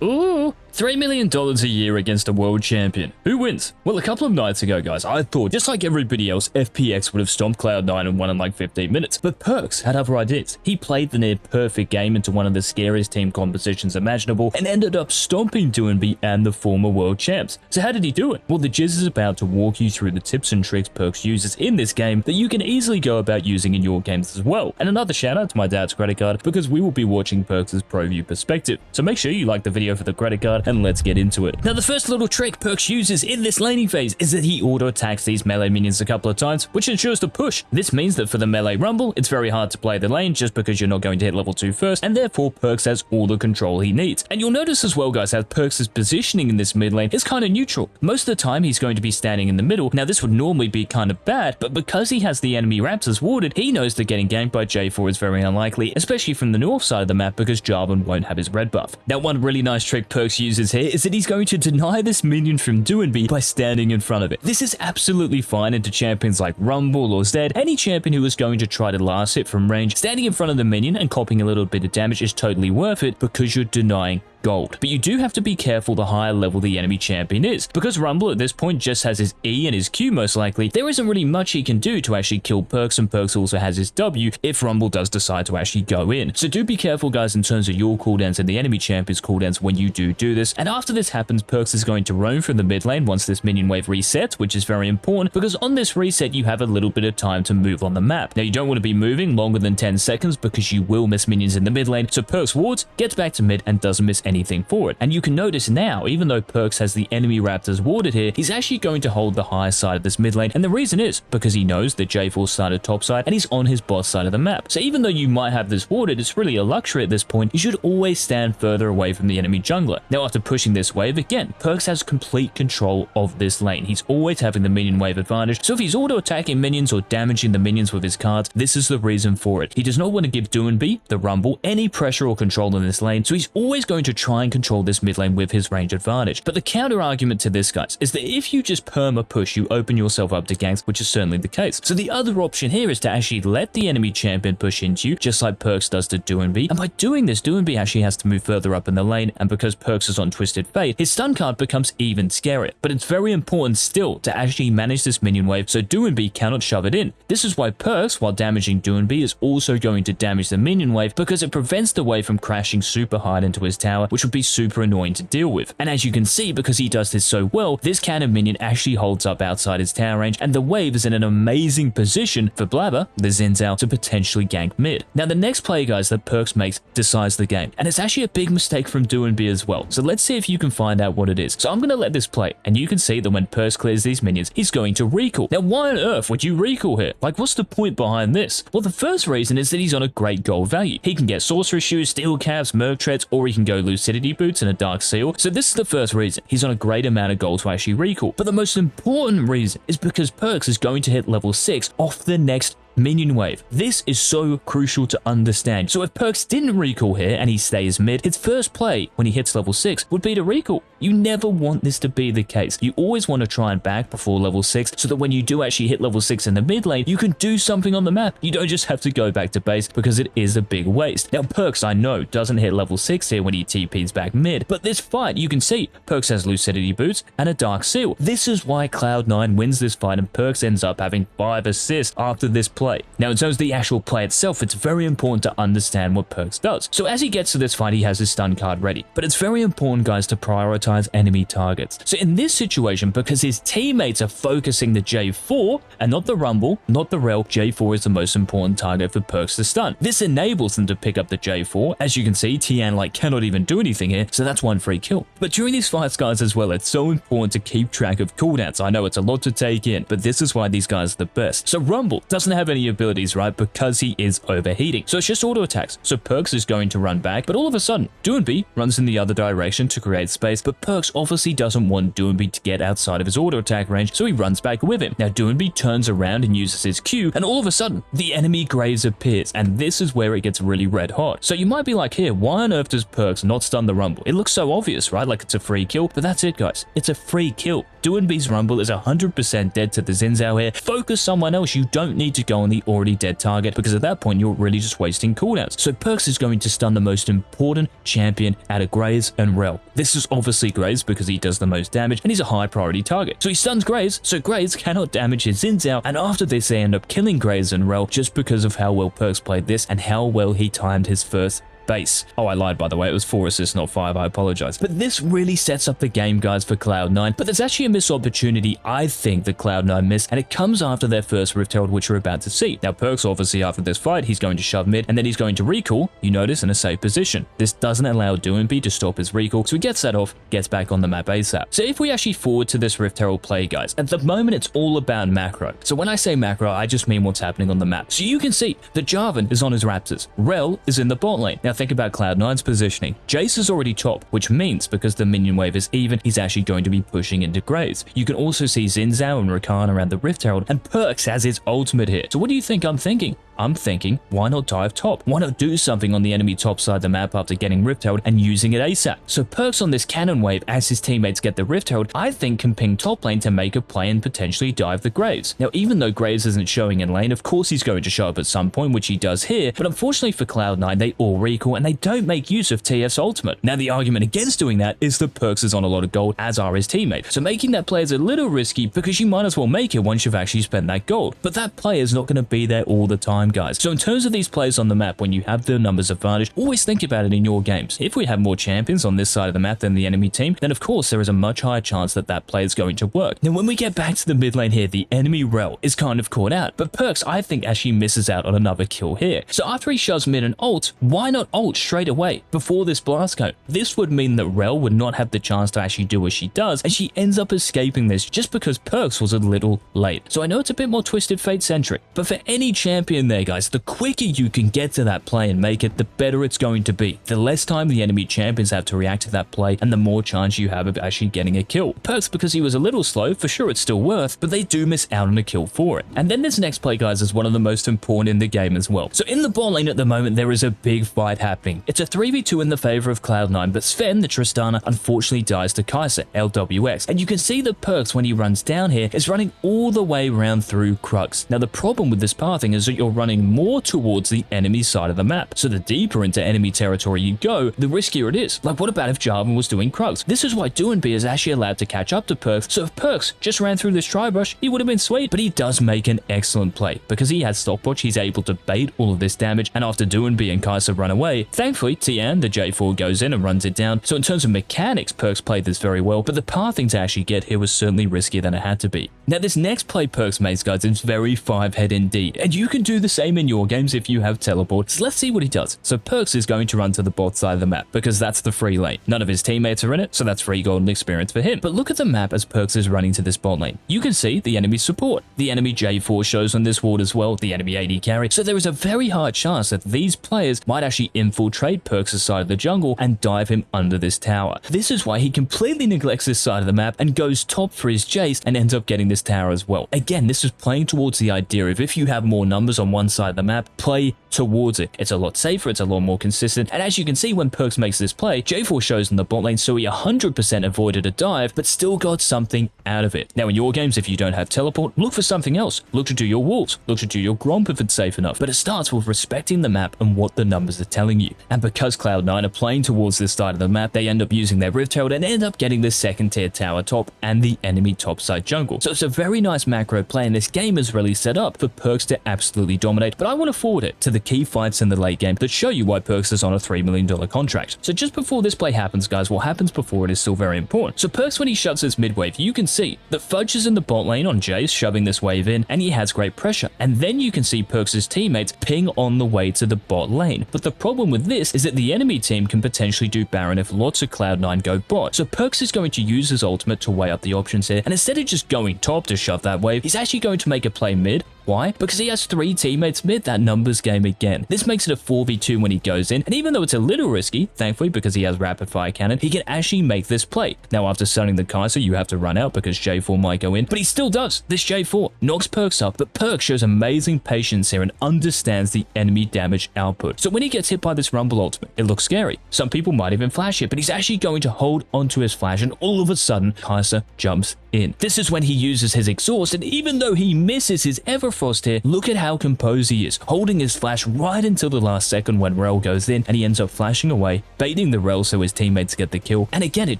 Ooh, $3 million a year against a world champion. Who wins? Well, a couple of nights ago, guys, I thought, just like everybody else, FPX would have stomped Cloud9 and won in like 15 minutes. But PERKZ had other ideas. He played the near-perfect game into one of the scariest team compositions imaginable and ended up stomping Doinby and the former world champs. So how did he do it? Well, the Jizz is about to walk you through the tips and tricks PERKZ uses in this game that you can easily go about using in your games as well. And another shout out to my dad's credit card because we will be watching PERKZ's pro view perspective. So make sure you like the video for the credit card and let's get into it. Now, the first little trick PERKZ uses in this laning phase is that he auto-attacks these melee minions a couple of times, which ensures the push. This means that for the melee rumble, it's very hard to play the lane just because you're not going to hit level 2 first, and therefore PERKZ has all the control he needs. And you'll notice as well, guys, how PERKZ's positioning in this mid lane is kind of neutral. Most of the time, he's going to be standing in the middle. Now, this would normally be kind of bad, but because he has the enemy raptors warded, he knows that getting ganked by J4 is very unlikely, especially from the north side of the map because Jarvan won't have his red buff. Now, one really nice trick PERKZ uses here is that he's going to deny this minion from Doinby by standing in front of it. This is absolutely fine into champions like Rumble or Zed. Any champion who is going to try to last hit from range, standing in front of the minion and copying a little bit of damage is totally worth it because you're denying gold. But you do have to be careful the higher level the enemy champion is. Because Rumble at this point just has his E and his Q most likely, there isn't really much he can do to actually kill PERKZ, and PERKZ also has his W if Rumble does decide to actually go in. So do be careful, guys, in terms of your cooldowns and the enemy champion's cooldowns when you do this. And after this happens, PERKZ is going to roam from the mid lane once this minion wave resets, which is very important because on this reset you have a little bit of time to move on the map. Now, you don't want to be moving longer than 10 seconds because you will miss minions in the mid lane, so PERKZ wards, gets back to mid, and doesn't miss anything forward. And you can notice now, even though PERKZ has the enemy raptors warded here, he's actually going to hold the higher side of this mid lane, and the reason is because he knows that J4 started top side and he's on his bot side of the map. So even though you might have this warded, it's really a luxury at this point. You should always stand further away from the enemy jungler. Now, after pushing this wave, again, PERKZ has complete control of this lane. He's always having the minion wave advantage, so if he's auto-attacking minions or damaging the minions with his cards, this is the reason for it. He does not want to give Doinby, the Rumble, any pressure or control in this lane, so he's always going to try and control this mid lane with his range advantage. But the counter argument to this, guys, is that if you just perma push, you open yourself up to ganks, which is certainly the case. So the other option here is to actually let the enemy champion push into you, just like PERKZ does to Doinby. And by doing this, Doinby actually has to move further up in the lane, and because PERKZ is on Twisted Fate, his stun card becomes even scarier. But it's very important still to actually manage this minion wave so Doinby cannot shove it in. This is why PERKZ, while damaging Doinby, is also going to damage the minion wave because it prevents the wave from crashing super hard into his tower, which would be super annoying to deal with. And as you can see, because he does this so well, this counter minion actually holds up outside his tower range, and the wave is in an amazing position for Blabber, the Xin Zhao, to potentially gank mid. Now, the next play, guys, that PERKZ makes decides the game, and it's actually a big mistake from Doinby as well. So let's see if you can find out what it is. So I'm going to let this play, and you can see that when PERKZ clears these minions, he's going to recall. Now, why on earth would you recall here? Like, what's the point behind this? Well, the first reason is that he's on a great gold value. He can get Sorcerer Shoes, Steel Caps, Merc Treads, or he can go Lucidity Boots and a Dark Seal. So this is the first reason. He's on a great amount of gold to actually recall. But the most important reason is because PERKZ is going to hit level 6 off the next minion wave. This is so crucial to understand. So if PERKZ didn't recall here and he stays mid, his first play when he hits level 6 would be to recall. You never want this to be the case. You always want to try and back before level 6 so that when you do actually hit level 6 in the mid lane, you can do something on the map. You don't just have to go back to base because it is a big waste. Now, PERKZ, I know, doesn't hit level 6 here when he TPs back mid, but this fight, you can see PERKZ has Lucidity Boots and a Dark Seal. This is why Cloud9 wins this fight and PERKZ ends up having 5 assists after this play. Now, in terms of the actual play itself, it's very important to understand what PERKZ does. So as he gets to this fight, he has his stun card ready. But it's very important, guys, to prioritize enemy targets. So in this situation, because his teammates are focusing the J4 and not the Rumble, not the Rel, J4 is the most important target for PERKZ to stun. This enables them to pick up the J4. As you can see, Tian like cannot even do anything here, so that's one free kill. But during these fights, guys, as well, it's so important to keep track of cooldowns. I know it's a lot to take in, but this is why these guys are the best. So Rumble doesn't have any ability, right, because he is overheating. So it's just auto attacks. So PERKZ is going to run back, but all of a sudden, Doinby runs in the other direction to create space, but PERKZ obviously doesn't want Doinby to get outside of his auto attack range, so he runs back with him. Now, Doinby turns around and uses his Q, and all of a sudden, the enemy Graves appears, and this is where it gets really red hot. So you might be like, here, why on earth does PERKZ not stun the Rumble? It looks so obvious, right? Like it's a free kill, but that's it, guys. It's a free kill. Doinby's Rumble is 100% dead to the Xin Zhao here. Focus someone else. You don't need to go go on the already dead target, because at that point you're really just wasting cooldowns. So PERKZ is going to stun the most important champion out of GameLeap and LoL. This is obviously GameLeap because he does the most damage and he's a high priority target. So he stuns GameLeap, so GameLeap cannot damage his Xin Zhao, and after this they end up killing GameLeap and LoL just because of how well PERKZ played this and how well he timed his first base. Oh, I lied, by the way. It was 4 assists, not 5. I apologize. But this really sets up the game, guys, for Cloud9. But there's actually a missed opportunity, I think, that Cloud9 missed, and it comes after their first Rift Herald, which we're about to see. Now, PERKZ, obviously, after this fight, he's going to shove mid, and then he's going to recall, you notice, in a safe position. This doesn't allow Doinby to stop his recall, so he gets that off, gets back on the map ASAP. So if we actually forward to this Rift Herald play, guys, at the moment, it's all about macro. So when I say macro, I just mean what's happening on the map. So you can see that Jarvan is on his Raptors. Rel is in the bot lane. Now, think about Cloud9's positioning. Jace is already top, which means because the minion wave is even, he's actually going to be pushing into Graves. You can also see Xin Zhao and Rakan around the Rift Herald, and PERKZ has his ultimate here. So what do you think I'm thinking? I'm thinking, why not dive top? Why not do something on the enemy top side of the map after getting Rift Herald and using it ASAP? So PERKZ on this cannon wave, as his teammates get the Rift Herald, I think can ping top lane to make a play and potentially dive the Graves. Now, even though Graves isn't showing in lane, of course he's going to show up at some point, which he does here, but unfortunately for Cloud9, they all recall and they don't make use of TF's ultimate. Now, the argument against doing that is that PERKZ is on a lot of gold, as are his teammates. So making that play is a little risky because you might as well make it once you've actually spent that gold. But that play is not going to be there all the time, guys. So in terms of these plays on the map, when you have the numbers advantage, always think about it in your games. If we have more champions on this side of the map than the enemy team, then of course there is a much higher chance that that play is going to work. Now when we get back to the mid lane here, the enemy Rel is kind of caught out, but PERKZ I think actually misses out on another kill here. So after he shoves mid and ult, why not ult straight away before this blast cone? This would mean that Rel would not have the chance to actually do what she does, and she ends up escaping this just because PERKZ was a little late. So I know it's a bit more Twisted Fate centric, but for any champion there, guys, the quicker you can get to that play and make it, the better it's going to be. The less time the enemy champions have to react to that play, and the more chance you have of actually getting a kill. PERKZ, because he was a little slow, for sure it's still worth, but they do miss out on a kill for it. And then this next play, guys, is one of the most important in the game as well. So in the bot lane at the moment, there is a big fight happening. It's a 3v2 in the favor of Cloud9, but Sven, the Tristana, unfortunately dies to Kai'Sa, LWX. And you can see that PERKZ, when he runs down here, is running all the way around through Crux. Now the problem with this pathing is that you're running more towards the enemy side of the map. So the deeper into enemy territory you go, the riskier it is. Like, what about if Jarvan was doing Crux? This is why Doinby is actually allowed to catch up to PERKZ. So if PERKZ just ran through this tri-brush, he would have been sweet. But he does make an excellent play. Because he has stopwatch, he's able to bait all of this damage, and after Doinby and Kai'Sa run away, thankfully Tian, the J4, goes in and runs it down. So in terms of mechanics, PERKZ played this very well, but the pathing to actually get here was certainly riskier than it had to be. Now this next play PERKZ makes, guys, is very 5-head indeed, and you can do the same in your games if you have teleport. So let's see what he does. So PERKZ is going to run to the bot side of the map because that's the free lane. None of his teammates are in it, so that's free golden experience for him. But look at the map as PERKZ is running to this bot lane. You can see the enemy support. The enemy J4 shows on this ward as well, the enemy AD carry. So there is a very high chance that these players might actually infiltrate PERKZ' side of the jungle and dive him under this tower. This is why he completely neglects this side of the map and goes top for his Jace and ends up getting this tower as well. Again, this is playing towards the idea of if you have more numbers on one side of the map, play towards it. It's a lot safer, it's a lot more consistent, and as you can see when PERKZ makes this play, J4 shows in the bot lane, so he 100% avoided a dive, but still got something out of it. Now in your games, if you don't have teleport, look for something else. Look to do your wolves, look to do your Gromp if it's safe enough, but it starts with respecting the map and what the numbers are telling you. And because Cloud9 are playing towards this side of the map, they end up using their Rift Herald and end up getting the second tier tower top and the enemy top side jungle. So it's a very nice macro play, and this game is really set up for PERKZ to absolutely dominate, but I want to forward it to the key fights in the late game that show you why PERKZ is on a $3 million contract. So just before this play happens, guys, what happens before it is still very important. So PERKZ, when he shoves his mid wave, you can see that Fudge is in the bot lane on Jace, shoving this wave in, and he has great pressure. And then you can see PERKZ' teammates ping on the way to the bot lane. But the problem with this is that the enemy team can potentially do Baron if lots of Cloud9 go bot. So PERKZ is going to use his ultimate to weigh up the options here, and instead of just going top to shove that wave, he's actually going to make a play mid. Why? Because he has 3 teammates mid, that numbers game again. This makes it a 4v2 when he goes in, and even though it's a little risky, thankfully because he has rapid fire cannon, he can actually make this play. Now after stunning the Kai'Sa, you have to run out because J4 might go in, but he still does. This J4 knocks PERKZ up, but PERKZ shows amazing patience here and understands the enemy damage output. So when he gets hit by this Rumble ultimate, it looks scary. Some people might even flash it, but he's actually going to hold onto his flash, and all of a sudden, Kai'Sa jumps in. This is when he uses his exhaust, and even though he misses his ever Everfrost here, look at how composed he is, holding his flash right until the last second when Rel goes in, and he ends up flashing away, baiting the Rel so his teammates get the kill. And again, it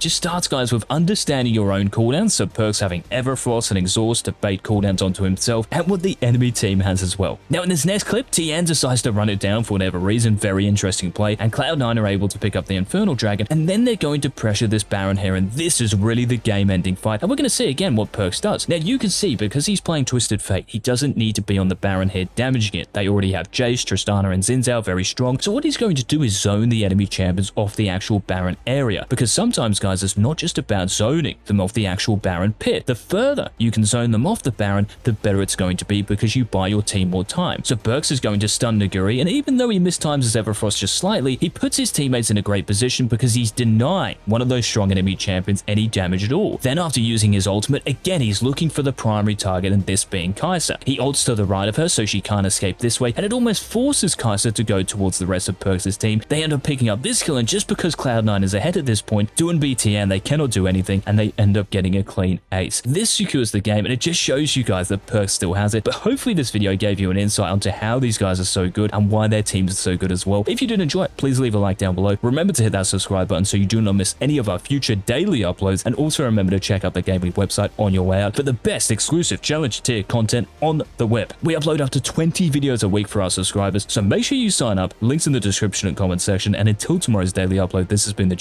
just starts, guys, with understanding your own cooldowns, so PERKZ having Everfrost and Exhaust to bait cooldowns onto himself, and what the enemy team has as well. Now in this next clip, TN decides to run it down for whatever reason, very interesting play, and Cloud9 are able to pick up the Infernal Dragon, and then they're going to pressure this Baron here, and this is really the game-ending fight. And we're going to see again what PERKZ does. Now you can see, because he's playing Twisted Fate, he doesn't need to be on the Baron here damaging it. They already have Jace, Tristana, and Xin Zhao very strong, so what he's going to do is zone the enemy champions off the actual Baron area, because sometimes, guys, it's not just about zoning them off the actual Baron pit. The further you can zone them off the Baron, the better it's going to be, because you buy your team more time. So PERKZ is going to stun Naguri, and even though he mistimes his Everfrost just slightly, he puts his teammates in a great position because he's denying one of those strong enemy champions any damage at all. Then after using his ultimate, again he's looking for the primary target, and this being Kai'Sa. He ults to the right of her so she can't escape this way, and it almost forces Kai'Sa to go towards the rest of PERKZ's team. They end up picking up this kill, and just because Cloud9 is ahead at this point, doing BTN, they cannot do anything, and they end up getting a clean ace. This secures the game, and it just shows you guys that PERKZ still has it. But hopefully this video gave you an insight onto how these guys are so good and why their teams are so good as well. If you did enjoy it, please leave a like down below. Remember to hit that subscribe button so you do not miss any of our future daily uploads, and also remember to check out the GameLeap website on your way out for the best exclusive challenge tier content on the web. We upload up to 20 videos a week for our subscribers, so make sure you sign up. Links in the description and comment section, and until tomorrow's daily upload, this has been the